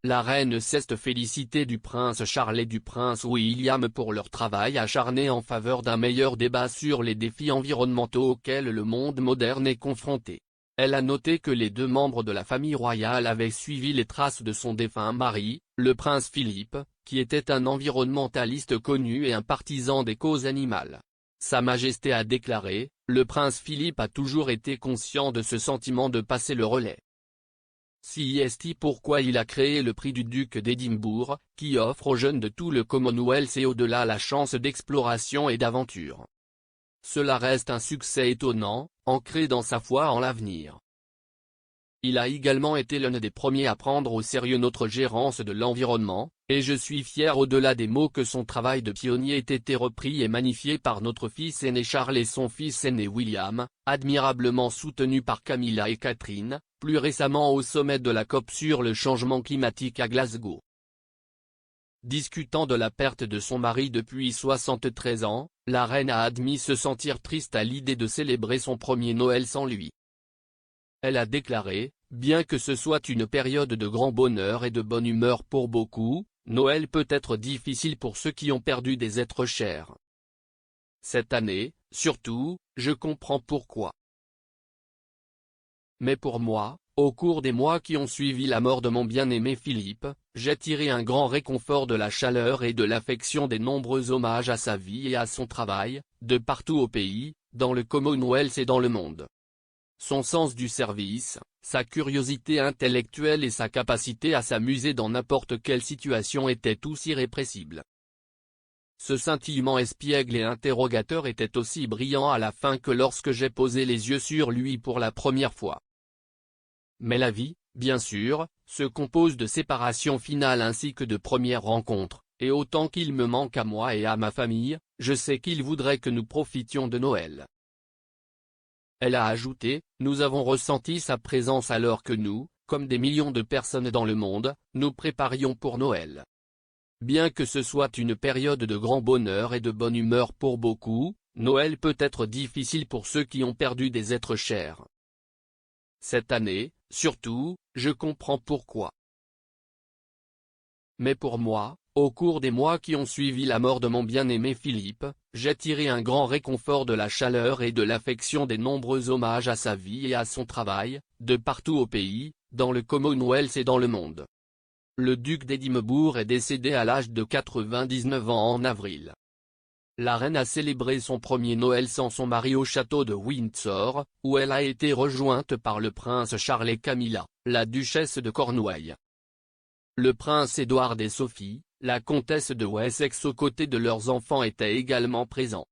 la reine s'est félicitée du prince Charles et du prince William pour leur travail acharné en faveur d'un meilleur débat sur les défis environnementaux auxquels le monde moderne est confronté. Elle a noté que les deux membres de la famille royale avaient suivi les traces de son défunt mari, le prince Philippe, qui était un environnementaliste connu et un partisan des causes animales. Sa Majesté a déclaré, le prince Philippe a toujours été conscient de ce sentiment de passer le relais. C'est pourquoi il a créé le prix du duc d'Édimbourg, qui offre aux jeunes de tout le Commonwealth et au-delà la chance d'exploration et d'aventure. Cela reste un succès étonnant, ancré dans sa foi en l'avenir. Il a également été l'un des premiers à prendre au sérieux notre gérance de l'environnement, et je suis fier au-delà des mots que son travail de pionnier ait été repris et magnifié par notre fils aîné Charles et son fils aîné William, admirablement soutenu par Camilla et Catherine, plus récemment au sommet de la COP sur le changement climatique à Glasgow. Discutant de la perte de son mari depuis 73 ans, la reine a admis se sentir triste à l'idée de célébrer son premier Noël sans lui. Elle a déclaré, bien que ce soit une période de grand bonheur et de bonne humeur pour beaucoup, Noël peut être difficile pour ceux qui ont perdu des êtres chers. Cette année, surtout, je comprends pourquoi. Mais pour moi, au cours des mois qui ont suivi la mort de mon bien-aimé Philippe, j'ai tiré un grand réconfort de la chaleur et de l'affection des nombreux hommages à sa vie et à son travail, de partout au pays, dans le Commonwealth et dans le monde. Son sens du service, sa curiosité intellectuelle et sa capacité à s'amuser dans n'importe quelle situation étaient tous irrépressibles. Ce scintillement espiègle et interrogateur était aussi brillant à la fin que lorsque j'ai posé les yeux sur lui pour la première fois. Mais la vie, bien sûr, se compose de séparations finales ainsi que de premières rencontres, et autant qu'il me manque à moi et à ma famille, je sais qu'il voudrait que nous profitions de Noël. Elle a ajouté, nous avons ressenti sa présence alors que nous, comme des millions de personnes dans le monde, nous préparions pour Noël. Bien que ce soit une période de grand bonheur et de bonne humeur pour beaucoup, Noël peut être difficile pour ceux qui ont perdu des êtres chers. Cette année, surtout, je comprends pourquoi. Mais pour moi, au cours des mois qui ont suivi la mort de mon bien-aimé Philippe, j'ai tiré un grand réconfort de la chaleur et de l'affection des nombreux hommages à sa vie et à son travail, de partout au pays, dans le Commonwealth et dans le monde. Le duc d'Édimbourg est décédé à l'âge de 99 ans en avril. La reine a célébré son premier Noël sans son mari au château de Windsor, où elle a été rejointe par le prince Charles et Camilla, la duchesse de Cornouailles. Le prince Édouard et Sophie, la comtesse de Wessex aux côtés de leurs enfants étaient également présents.